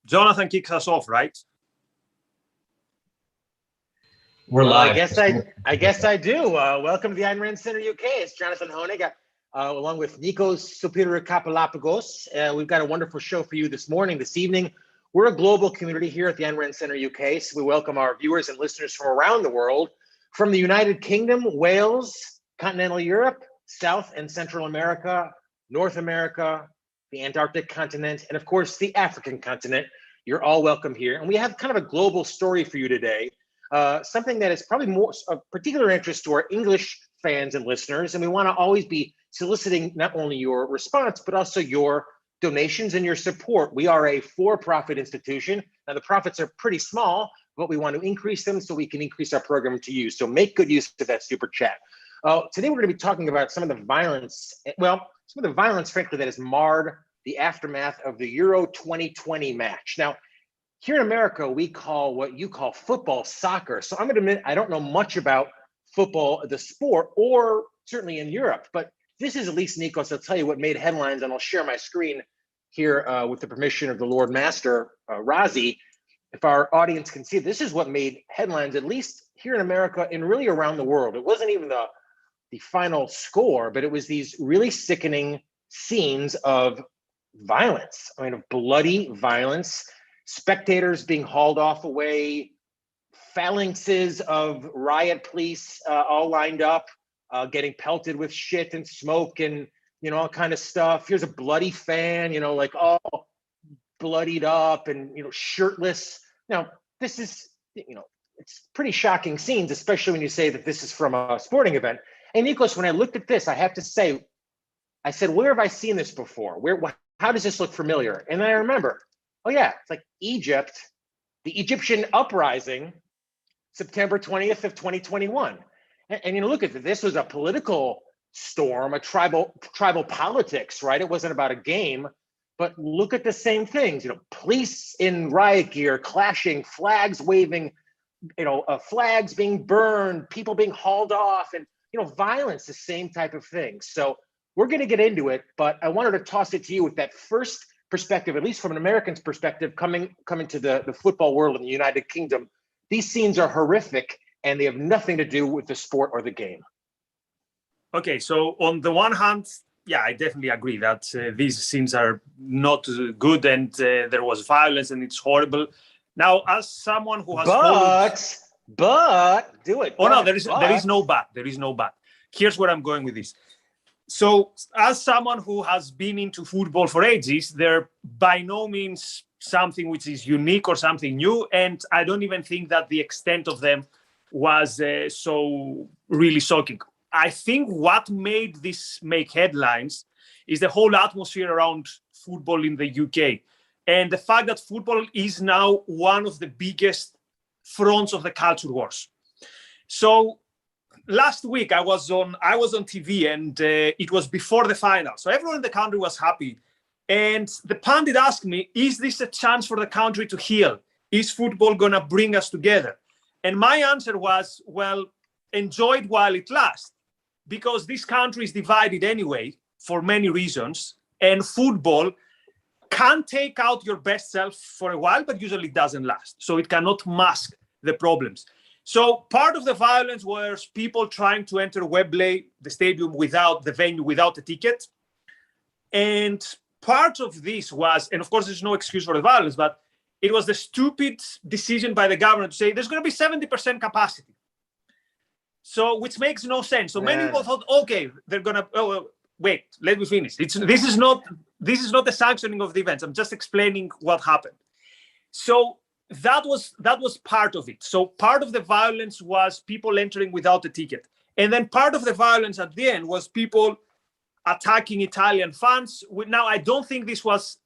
Jonathan kicks us off, right? We're live. I guess I do. Welcome to the Ayn Rand Center UK. It's Jonathan Hoenig, along with Nikos Superior Kapalapagos. We've got a wonderful show for you this evening. We're a global community here at the Ayn Rand Center UK, so we welcome our viewers and listeners from around the world, from the United Kingdom, Wales, continental Europe, South and Central America, North America, the Antarctic continent, and of course, the African continent. You're all welcome here. And we have kind of a global story for you today. Something that is probably more of particular interest to our English fans and listeners. And we want to always be soliciting not only your response, but also your donations and your support. We are a for-profit institution. Now, the profits are pretty small, but we want to increase them so we can increase our program to you. So make good use of that super chat. Today, we're going to be talking about some of the violence, frankly, that has marred the aftermath of the Euro 2020 match. Now, here in America, we call what you call football soccer. So I'm going to admit I don't know much about football, the sport, or certainly in Europe. But this is at least, Nikos, I'll tell you what made headlines, and I'll share my screen here with the permission of the Lord Master, Razi. If our audience can see, this is what made headlines, at least here in America and really around the world. It wasn't even the final score, but it was these really sickening scenes of violence. I mean, of bloody violence. Spectators being hauled off away, phalanxes of riot police all lined up, getting pelted with shit and smoke and, all kind of stuff. Here's a bloody fan, like all bloodied up and, shirtless. Now, this is, it's pretty shocking scenes, especially when you say that this is from a sporting event. And Nikos, when I looked at this, I have to say, I said, where have I seen this before? How does this look familiar? And then I remember, oh yeah, it's like Egypt, the Egyptian uprising, September 20th of 2021. And look at this was a political storm, a tribal politics, right? It wasn't about a game, but look at the same things, police in riot gear, clashing, flags waving, flags being burned, people being hauled off, and, violence, the same type of thing. So we're going to get into it, but I wanted to toss it to you with that first perspective, at least from an American's perspective, coming to the football world in the United Kingdom. These scenes are horrific and they have nothing to do with the sport or the game. Okay, so on the one hand, yeah, I definitely agree that these scenes are not good and there was violence and it's horrible. Now, as someone who has do it. Oh, no, there is no but. There is no but. Here's where I'm going with this. So as someone who has been into football for ages, they're by no means something which is unique or something new. And I don't even think that the extent of them was so really shocking. I think what made this make headlines is the whole atmosphere around football in the UK. And the fact that football is now one of the biggest fronts of the culture wars. So last week I was on TV and it was before the final. So everyone in the country was happy. And the pundit asked me, is this a chance for the country to heal? Is football going to bring us together? And my answer was, well, enjoy it while it lasts. Because this country is divided anyway, for many reasons. And football can take out your best self for a while, but usually it doesn't last. So it cannot mask the problems. So part of the violence was people trying to enter Wembley, the stadium, without the venue, without a ticket. And part of this was, and of course, there's no excuse for the violence, but it was the stupid decision by the government to say there's going to be 70% capacity. So, which makes no sense. So many people thought, okay, they're going to, wait, let me finish. This is not the sanctioning of the events. I'm just explaining what happened. So that was part of it. So part of the violence was people entering without a ticket. And then part of the violence at the end was people attacking Italian fans. Now, I don't think this was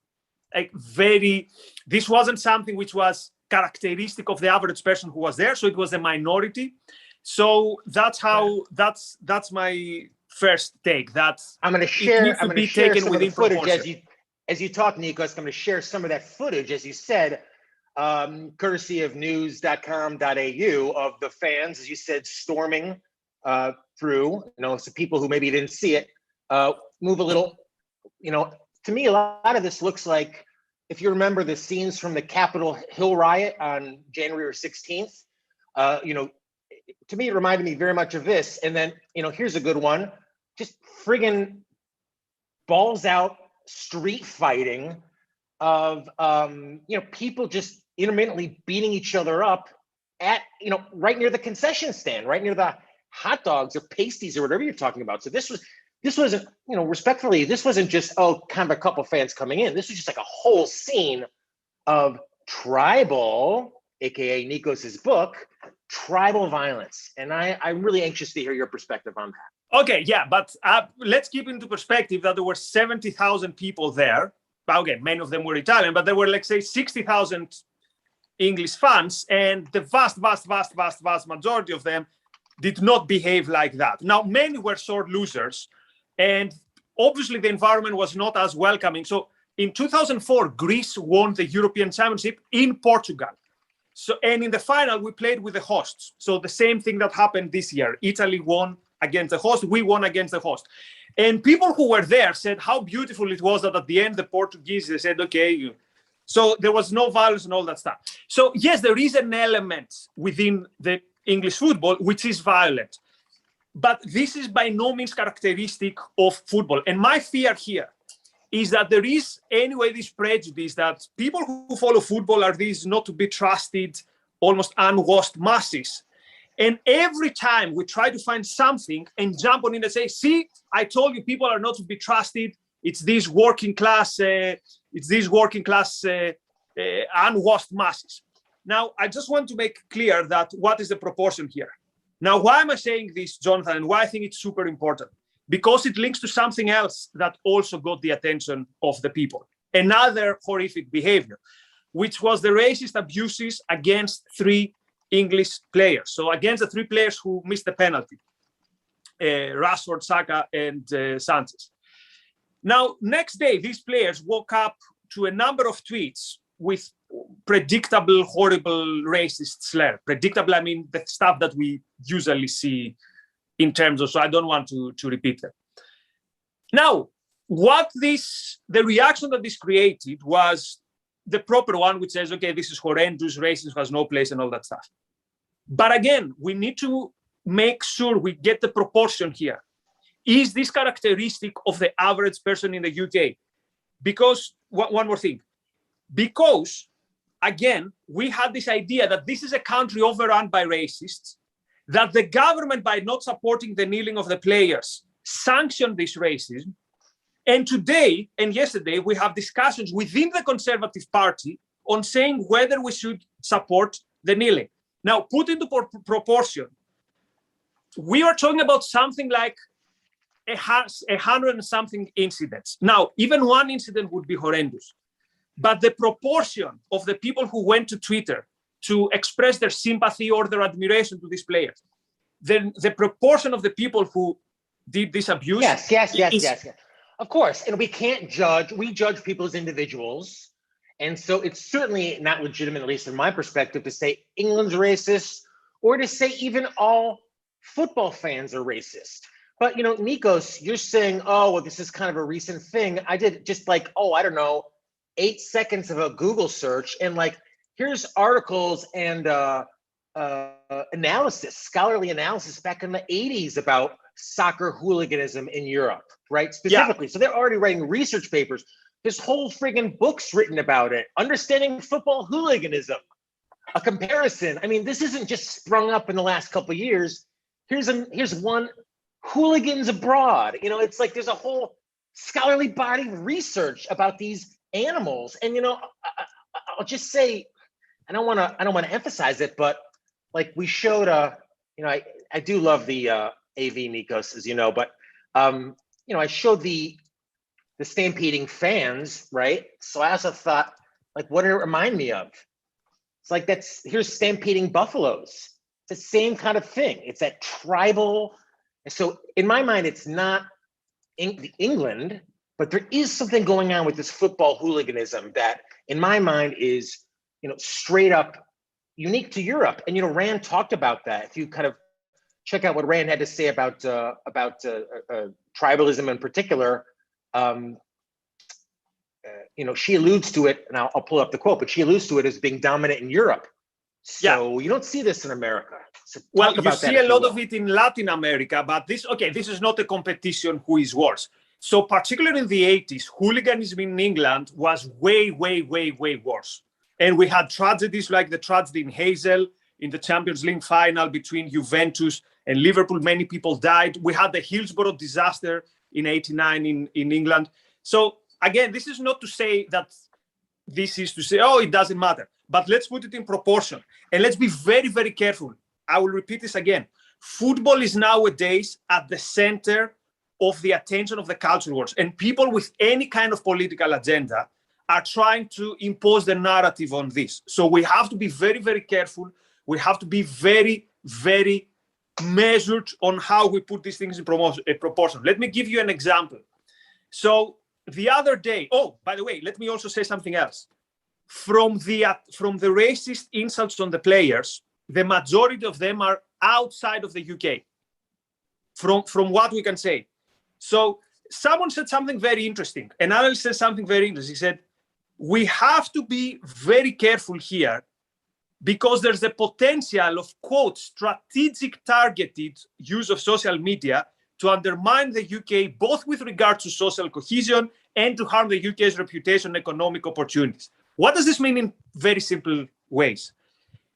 this wasn't something which was characteristic of the average person who was there. So it was a minority. So that's my first take. That I'm going to share some of the footage as you talk, Nikos. I'm going to share some of that footage, as you said, courtesy of news.com.au, of the fans, as you said, storming through. So people who maybe didn't see it move a little. To me, a lot of this looks like if you remember the scenes from the Capitol Hill riot on January 16th, to me, it reminded me very much of this. And then, here's a good one. Just friggin' balls out street fighting of, people just intermittently beating each other up at, right near the concession stand, right near the hot dogs or pasties or whatever you're talking about. So this wasn't, respectfully, this wasn't just, kind of a couple fans coming in. This was just like a whole scene of tribal, AKA Nikos's book, tribal violence. And I'm really anxious to hear your perspective on that. Okay, yeah, but let's keep into perspective that there were 70,000 people there. Okay, many of them were Italian, but there were, let's say, 60,000 English fans, and the vast majority of them did not behave like that. Now, many were sore losers, and obviously the environment was not as welcoming. So in 2004, Greece won the European Championship in Portugal. So, and in the final, we played with the hosts. So the same thing that happened this year. Italy won against the host, we won against the host. And people who were there said how beautiful it was that at the end, the Portuguese, they said, okay, so there was no violence and all that stuff. So yes, there is an element within the English football, which is violent. But this is by no means characteristic of football. And my fear here is that there is anyway this prejudice that people who follow football are these not to be trusted, almost unwashed masses. And every time we try to find something and jump on it and say, see, I told you people are not to be trusted. It's these working class, unwashed masses. Now, I just want to make clear that what is the proportion here. Now, why am I saying this, Jonathan, and why I think it's super important? Because it links to something else that also got the attention of the people. Another horrific behavior, which was the racist abuses against 3 English players. So against the 3 players who missed the penalty, Rashford, Saka, and Sanchez. Now, next day, these players woke up to a number of tweets with predictable, horrible racist slur. Predictable, I mean, the stuff that we usually see in terms of, so I don't want to repeat them. Now, the reaction that this created was the proper one, which says, okay, this is horrendous, racism has no place and all that stuff. But again, we need to make sure we get the proportion here. Is this characteristic of the average person in the UK? Because, one more thing, because, again, we had this idea that this is a country overrun by racists, that the government, by not supporting the kneeling of the players, sanctioned this racism. And today and yesterday, we have discussions within the Conservative Party on saying whether we should support the kneeling. Now, put into proportion, we are talking about something like 100 and something incidents. Now, even one incident would be horrendous. But the proportion of the people who went to Twitter to express their sympathy or their admiration to these players, then the proportion of the people who did this abuse. Yes. Of course. And we can't judge, we judge people as individuals. And so it's certainly not legitimate, at least from my perspective, to say England's racist or to say even all football fans are racist. But, Nikos, you're saying, oh, well, this is kind of a recent thing. I did just 8 seconds of a Google search, and here's articles and analysis, scholarly analysis back in the 80s about soccer hooliganism in Europe, right? Specifically. Yeah. So they're already writing research papers. There's whole friggin' books written about it. Understanding football hooliganism, a comparison. I mean, this isn't just sprung up in the last couple of years. Here's one, hooligans abroad. It's like there's a whole scholarly body of research about these animals. And I'll just say, I don't want to emphasize it, but we showed I do love the AV Nikos, as you know, but I showed the stampeding fans, right? So I also thought, what did it remind me of? It's here's stampeding buffaloes. It's the same kind of thing. It's that tribal. So in my mind, it's not England, but there is something going on with this football hooliganism that, in my mind, is straight up unique to Europe. And Rand talked about that. If you kind of check out what Rand had to say about tribalism in particular, she alludes to it, and I'll pull up the quote, but she alludes to it as being dominant in Europe. So you don't see this in America. So well, you see a lot of it in Latin America, but this is not a competition who is worse. So particularly in the 80s, hooliganism in England was way, way, way, way worse. And we had tragedies like the tragedy in Hazel in the Champions League final between Juventus and Liverpool. Many people died. We had the Hillsborough disaster in 89 in England. So again, this is not to say that this is to say, oh, it doesn't matter. But let's put it in proportion. And let's be very, very careful. I will repeat this again. Football is nowadays at the center of the attention of the culture wars. And people with any kind of political agenda are trying to impose the narrative on this. So we have to be very, very careful. We have to be very, very measured on how we put these things in proportion. Let me give you an example. So the other day, by the way, let me also say something else. From the racist insults on the players, the majority of them are outside of the UK, from what we can say. So someone said something very interesting. An analyst said something very interesting. He said, we have to be very careful here because there's a potential of, quote, strategic targeted use of social media to undermine the UK, both with regard to social cohesion and to harm the UK's reputation and economic opportunities. What does this mean in very simple ways?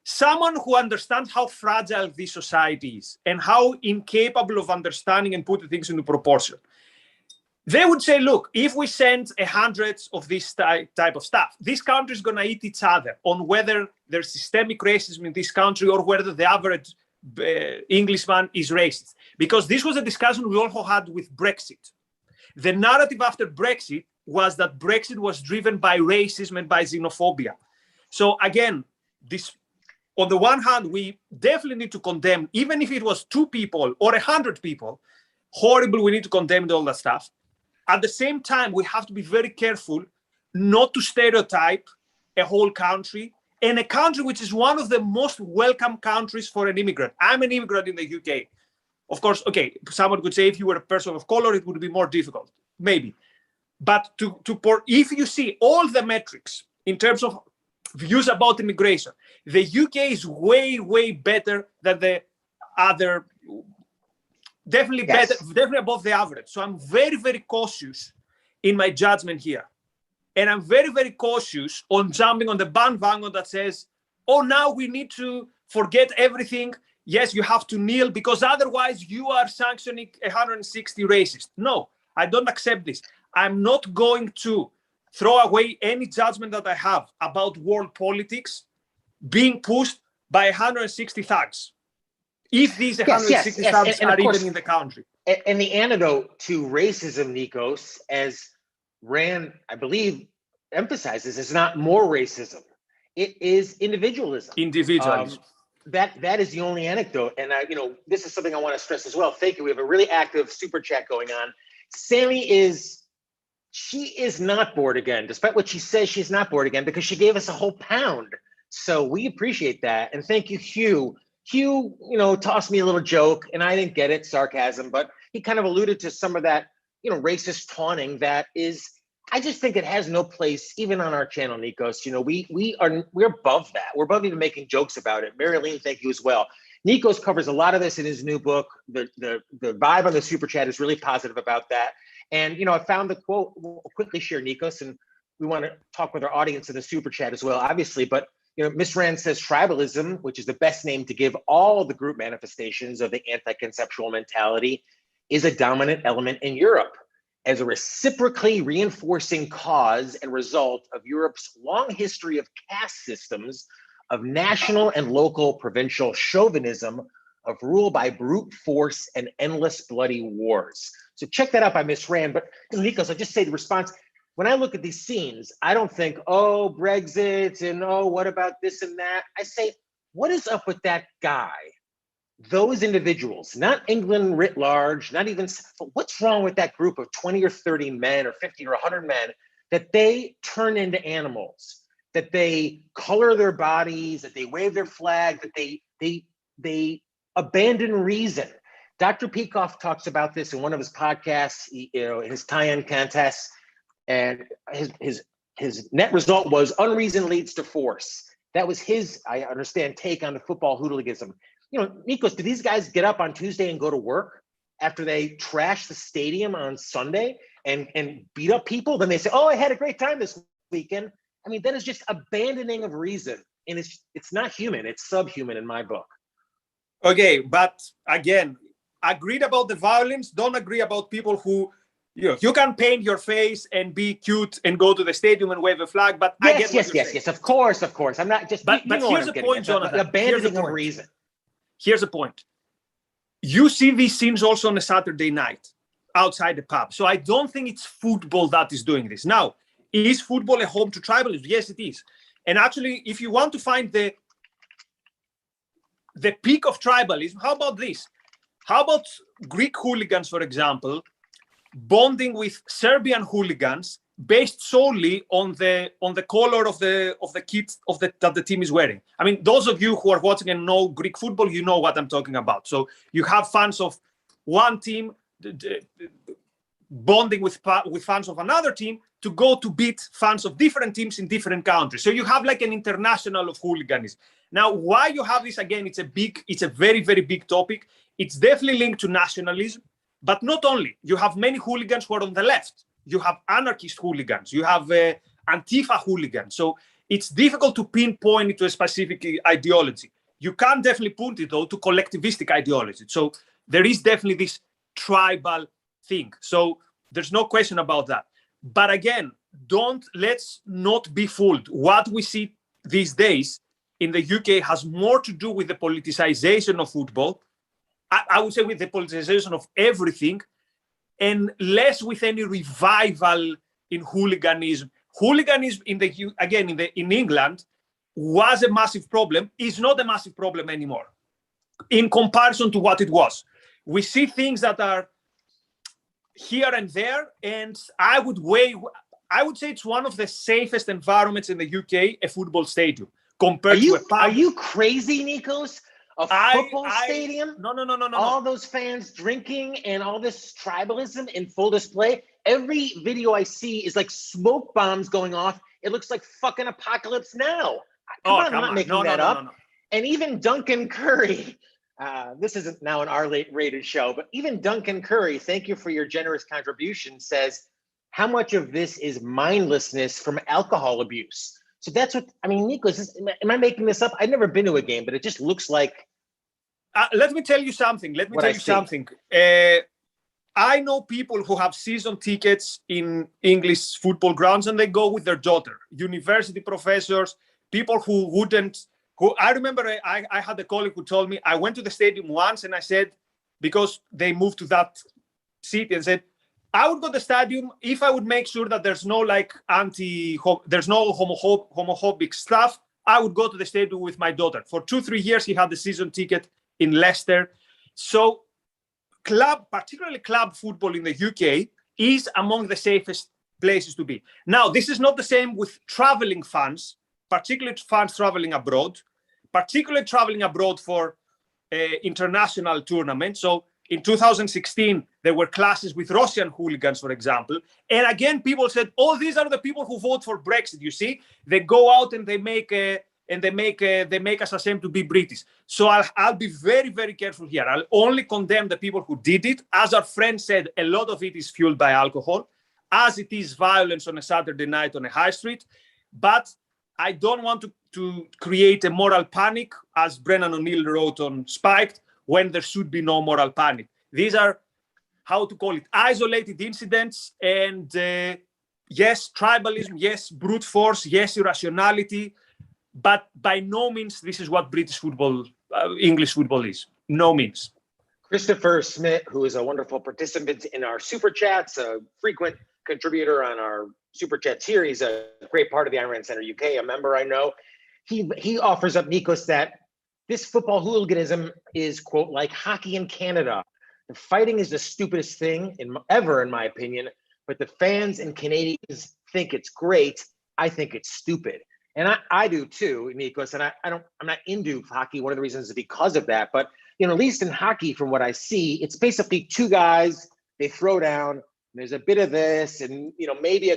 Someone who understands how fragile this society is and how incapable of understanding and putting things into proportion, they would say, look, if we send hundreds of this type of stuff, this country is going to eat each other on whether there's systemic racism in this country or whether the average Englishman is racist. Because this was a discussion we also had with Brexit. The narrative after Brexit was that Brexit was driven by racism and by xenophobia. So again, this, on the one hand, we definitely need to condemn, even if it was 2 people or 100 people, horrible, we need to condemn all that stuff. At the same time, we have to be very careful not to stereotype a whole country, and a country which is one of the most welcome countries for an immigrant. I'm an immigrant in the UK. Of course, okay, someone could say if you were a person of color, it would be more difficult, maybe. But if you see all the metrics in terms of views about immigration, the UK is way, way better than the other. Definitely better, definitely above the average. So I'm very, very cautious in my judgment here. And I'm very, very cautious on jumping on the bandwagon that says, oh, now we need to forget everything. Yes, you have to kneel because otherwise you are sanctioning 160 racists. No, I don't accept this. I'm not going to throw away any judgment that I have about world politics being pushed by 160 thugs. If these 160 thugs are even in the country. And the antidote to racism, Nikos, as Rand, I believe, emphasizes, is not more racism. It is individualism. Individualism. That is the only anecdote. And this is something I want to stress as well. Thank you. We have a really active super chat going on. Sammy she is not bored again, despite what she says. She's not bored again because she gave us a whole pound. So we appreciate that. And thank you, Hugh. Hugh, tossed me a little joke, and I didn't get it, sarcasm, but he kind of alluded to some of that, racist taunting that is, I just think it has no place even on our channel, Nikos. We're above that. We're above even making jokes about it. Marilyn, thank you as well. Nikos covers a lot of this in his new book. The vibe on the super chat is really positive about that. And I found the quote. We'll quickly share, Nikos, and we want to talk with our audience in the super chat as well, obviously. But Miss Rand says tribalism, which is the best name to give all the group manifestations of the anti-conceptual mentality, is a dominant element in Europe as a reciprocally reinforcing cause and result of Europe's long history of caste systems, of national and local provincial chauvinism, of rule by brute force and endless bloody wars. So check that out by Miss Rand. But Nikos, I'll just say the response. When I look at these scenes, I don't think, oh, Brexit and oh, what about this and that? I say, what is up with that guy? Those individuals, not England writ large, not even, but what's wrong with that group of 20 or 30 men or 50 or 100 men that they turn into animals, that they color their bodies, that they wave their flag, that they abandon reason? Dr. Peikoff talks about this in one of his podcasts, his tie-in contests. And his his net result was unreason leads to force. That was his, I understand, take on the football hooliganism. Nikos, do these guys get up on Tuesday and go to work after they trash the stadium on Sunday and beat up people? Then they say, oh, I had a great time this weekend. I mean, that is just abandoning of reason. And it's not human. It's subhuman in my book. Okay, but again, agreed about the violence, don't agree about people who, you can paint your face and be cute and go to the stadium and wave a flag, but I get what you're saying. Yes, of course. I'm not just, but here's the point, Jonathan. Abandoning of reason. Here's the point. You see these scenes also on a Saturday night outside the pub. So I don't think it's football that is doing this. Now, is football a home to tribalism? Yes, it is. And actually, if you want to find the peak of tribalism, how about this? How about Greek hooligans, for example, bonding with Serbian hooligans based solely on the color of the kit that the team is wearing? I mean, those of you who are watching and know Greek football, you know what I'm talking about. So you have fans of one team bonding with fans of another team to go to beat fans of different teams in different countries. So you have like an international of hooliganism. Now, why you have this, again, it's a very, very big topic. It's definitely linked to nationalism, but not only. You have many hooligans who are on the left. You have anarchist hooligans. You have Antifa hooligans. So it's difficult to pinpoint it to a specific ideology. You can definitely put it, though, to collectivistic ideology. So there is definitely this tribal thing. So there's no question about that. But again, let's not be fooled. What we see these days in the UK has more to do with the politicization of football. I would say with the politicization of everything, and less with any revival in hooliganism. Hooliganism in England was a massive problem. Is not a massive problem anymore in comparison to what it was. We see things that are here and there, and I would say it's one of the safest environments in the UK, a football stadium, compared to a pub. Are you crazy, Nikos? A football stadium? No. All those fans drinking and all this tribalism in full display. Every video I see is like smoke bombs going off. It looks like fucking Apocalypse Now. I'm not making that up. No. And even Duncan Curry, this isn't now an R-rated show, but even Duncan Curry, thank you for your generous contribution, says how much of this is mindlessness from alcohol abuse. So that's what, I mean, Nikos, am I making this up? I've never been to a game, but it just looks like. Let me tell you something. I know people who have season tickets in English football grounds and they go with their daughter, university professors, people who I remember I had a colleague who told me, I went to the stadium once and I said, because they moved to that city, and said, I would go to the stadium if I would make sure that there's no there's no homophobic stuff. I would go to the stadium with my daughter. For 2-3 years, he had the season ticket in Leicester. So particularly club football in the UK is among the safest places to be. Now, this is not the same with traveling fans, particularly fans traveling abroad, for international tournaments. So in 2016, there were clashes with Russian hooligans, for example. And again, people said, "Oh, these are the people who vote for Brexit." You see, they go out and they make us ashamed to be British. So I'll be very, very careful here. I'll only condemn the people who did it. As our friend said, a lot of it is fueled by alcohol, as it is violence on a Saturday night on a high street. But I don't want to create a moral panic, as Brennan O'Neill wrote on Spiked, when there should be no moral panic. These are, isolated incidents. And yes, tribalism, yes, brute force, yes, irrationality. But by no means this is what British football, English football is. No means. Christopher Smith, who is a wonderful participant in our Super Chats, a frequent contributor on our Super Chat series, a great part of the Iron Center UK, a member I know. He offers up, Nikos, that this football hooliganism is, quote, like hockey in Canada. The fighting is the stupidest thing ever, in my opinion, but the fans and Canadians think it's great. I think it's stupid. And I do too, Nikos, and I'm not into hockey. One of the reasons is because of that. But, at least in hockey, from what I see, it's basically two guys, they throw down, and there's a bit of this, and, maybe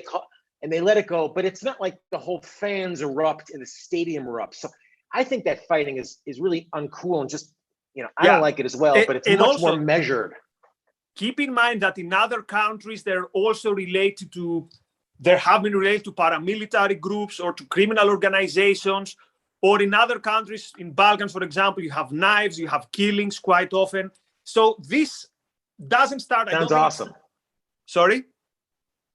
and they let it go, but it's not like the whole fans erupt and the stadium erupts. So I think that fighting is really uncool and just, I don't like it as well, but it's much also, more measured. Keep in mind that in other countries, they're also related to, they have been related to paramilitary groups or to criminal organizations, or in other countries, in Balkans, for example, you have knives, you have killings quite often. So this doesn't start. Sounds awesome. Sorry?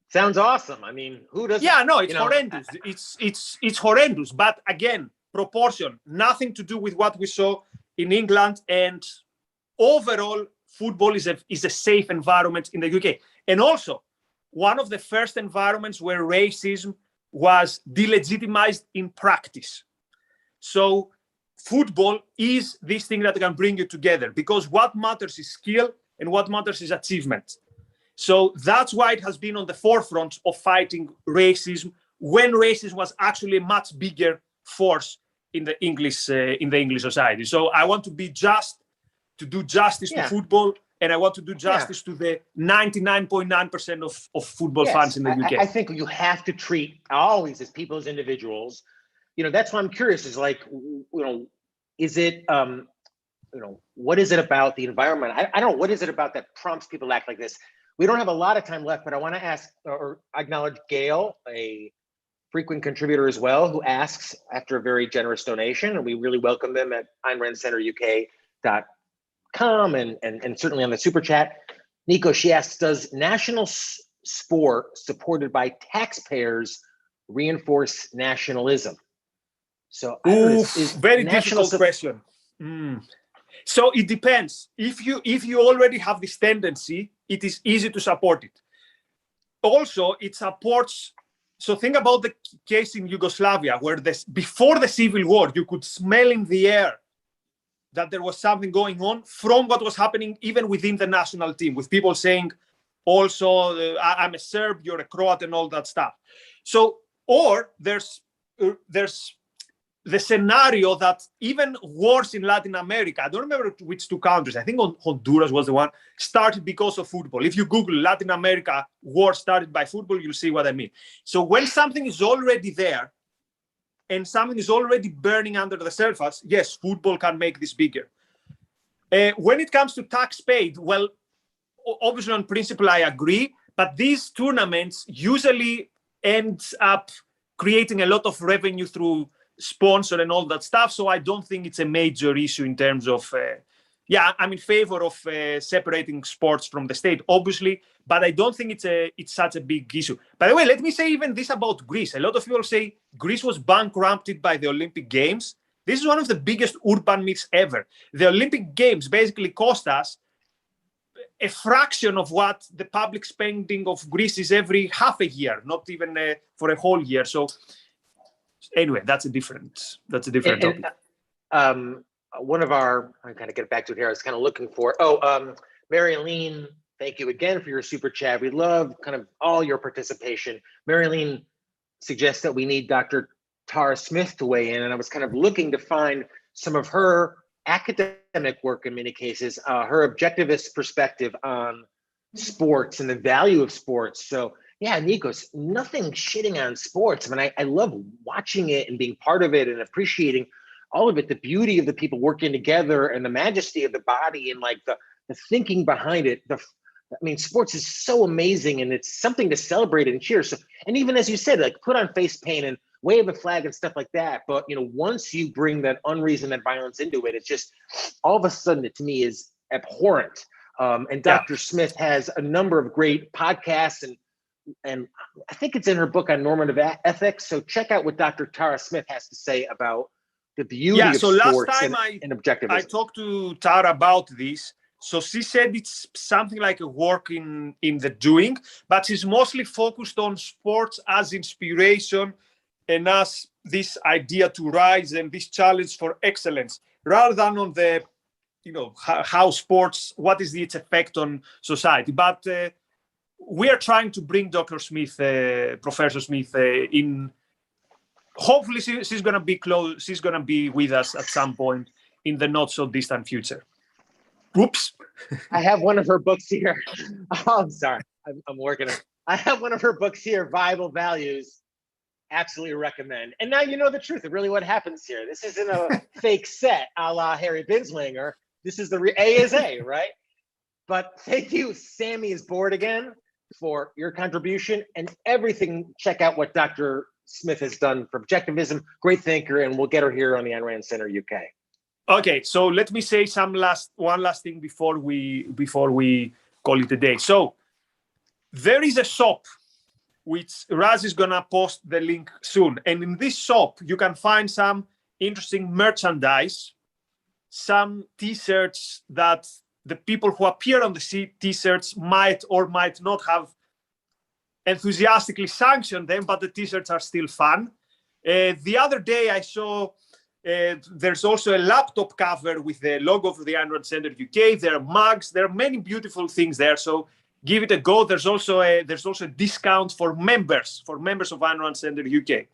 Sounds awesome. I mean, who doesn't? Yeah, no, it's horrendous. It's horrendous. But again, proportion, nothing to do with what we saw in England. And overall, football is a safe environment in the UK. And also, one of the first environments where racism was delegitimized in practice. So football is this thing that can bring you together, because what matters is skill and what matters is achievement. So that's why it has been on the forefront of fighting racism, when racism was actually a much bigger force in the English society. So I want to be just, to do justice to football, and I want to do justice to the 99.9% of football fans in the UK. I think you have to treat always as people, as individuals. That's why I'm curious, is like, is it, what is it about the environment? I don't know, what is it about that prompts people to act like this? We don't have a lot of time left, but I want to ask or acknowledge Gail, a frequent contributor as well, who asks after a very generous donation, and we really welcome them at AynRandCenterUK.com and certainly on the super chat. Nikos, she asks, does national sport supported by taxpayers reinforce nationalism? So very difficult question. So it depends. If you already have this tendency, it is easy to support it. Also, it supports. So think about the case in Yugoslavia, where before the civil war, you could smell in the air that there was something going on from what was happening even within the national team, with people saying, also, I'm a Serb, you're a Croat, and all that stuff. So, or there's the scenario that even wars in Latin America, I don't remember which two countries, I think Honduras was the one, started because of football. If you Google Latin America war started by football, you'll see what I mean. So when something is already there and something is already burning under the surface, yes, football can make this bigger. When it comes to tax paid, well, obviously on principle, I agree, but these tournaments usually end up creating a lot of revenue through sponsor and all that stuff. So I don't think it's a major issue in terms of, I'm in favor of separating sports from the state, obviously, but I don't think it's such a big issue. By the way, let me say even this about Greece. A lot of people say Greece was bankrupted by the Olympic Games. This is one of the biggest urban myths ever. The Olympic Games basically cost us a fraction of what the public spending of Greece is every half a year, not even for a whole year. So anyway, that's a different topic. One of our, I kind of get back to it here, I was kind of looking for, Mary-Aline, thank you again for your super chat. We love kind of all your participation. Mary-Aline suggests that we need Dr. Tara Smith to weigh in, and I was kind of looking to find some of her academic work in many cases, her objectivist perspective on sports and the value of sports. So yeah, Nikos, nothing shitting on sports. I mean, I love watching it and being part of it and appreciating all of it, the beauty of the people working together and the majesty of the body and like the thinking behind it. Sports is so amazing and it's something to celebrate and cheer. So, and even as you said, like put on face paint and wave a flag and stuff like that. But, once you bring that unreason, that violence into it, it's just all of a sudden it to me is abhorrent. And Dr. Smith has a number of great podcasts and I think it's in her book on normative ethics. So check out what Dr. Tara Smith has to say about the beauty of sports last time and objectivism. I talked to Tara about this. So she said it's something like a work in the doing, but she's mostly focused on sports as inspiration and as this idea to rise and this challenge for excellence, rather than on the, how sports, what is its effect on society. But we are trying to bring Dr. Smith, Professor Smith, in. Hopefully, she's going to be close. She's going to be with us at some point in the not so distant future. Oops. I have one of her books here. Oh, I'm sorry. I'm working it. I have one of her books here, Viable Values. Absolutely recommend. And now you know the truth of really what happens here. This isn't a fake set a la Harry Binswanger. This is the A is A, right? But thank you, Sammy is bored again, for your contribution and everything. Check out what Dr. Smith has done for objectivism. Great thinker, and we'll get her here on the Ayn Rand Center UK. Okay, so let me say one last thing before we call it a day. So there is a shop which Raz is gonna post the link soon, and in this shop you can find some interesting merchandise, some T-shirts that the people who appear on the T-shirts might or might not have enthusiastically sanctioned them, but the T-shirts are still fun. The other day I saw there's also a laptop cover with the logo of the Ayn Rand Center UK. There are mugs. There are many beautiful things there. So give it a go. There's also a discount for members of Ayn Rand Center UK.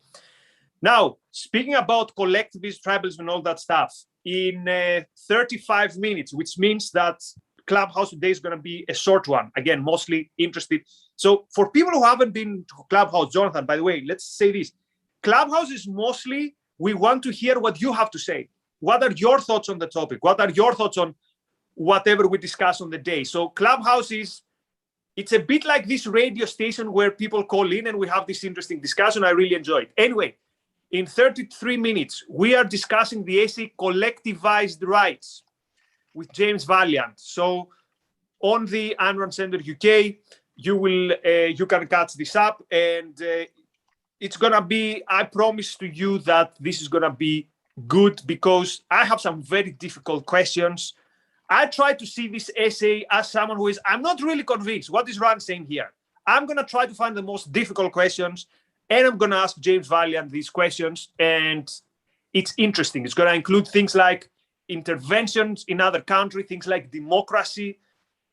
Now, speaking about collectivism, tribalism, and all that stuff, in 35 minutes, which means that Clubhouse today is going to be a short one. Again, mostly interested. So for people who haven't been to Clubhouse, Jonathan, by the way, let's say this. Clubhouse is mostly, we want to hear what you have to say. What are your thoughts on the topic? What are your thoughts on whatever we discuss on the day? So Clubhouse it's a bit like this radio station where people call in and we have this interesting discussion. I really enjoy it. Anyway, in 33 minutes, we are discussing the essay Collectivized Rights with James Valiant. So on the Ayn Rand Center UK, you can catch this up, and it's gonna be, I promise to you that this is gonna be good, because I have some very difficult questions. I try to see this essay as someone who is, I'm not really convinced. What is Rand saying here? I'm gonna try to find the most difficult questions, and I'm gonna ask James Valiant these questions, and it's interesting. It's gonna include things like interventions in other countries, things like democracy,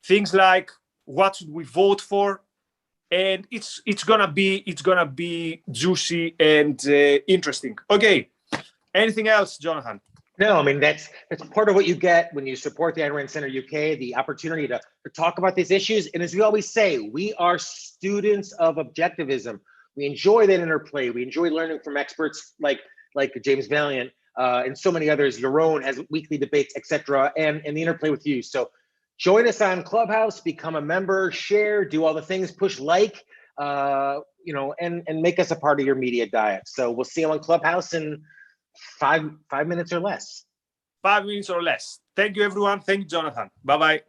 things like what should we vote for, and it's gonna be juicy and interesting. Okay, anything else, Jonathan? No, I mean, that's part of what you get when you support the Ayn Rand Center UK, the opportunity to talk about these issues. And as we always say, we are students of objectivism. We enjoy that interplay. We enjoy learning from experts like James Valiant and so many others. Yaron has weekly debates, etc., and the interplay with you. So join us on Clubhouse, become a member, share, do all the things, push like, and make us a part of your media diet. So we'll see you on Clubhouse in 5 minutes or less. 5 minutes or less. Thank you, everyone. Thank you, Jonathan. Bye-bye.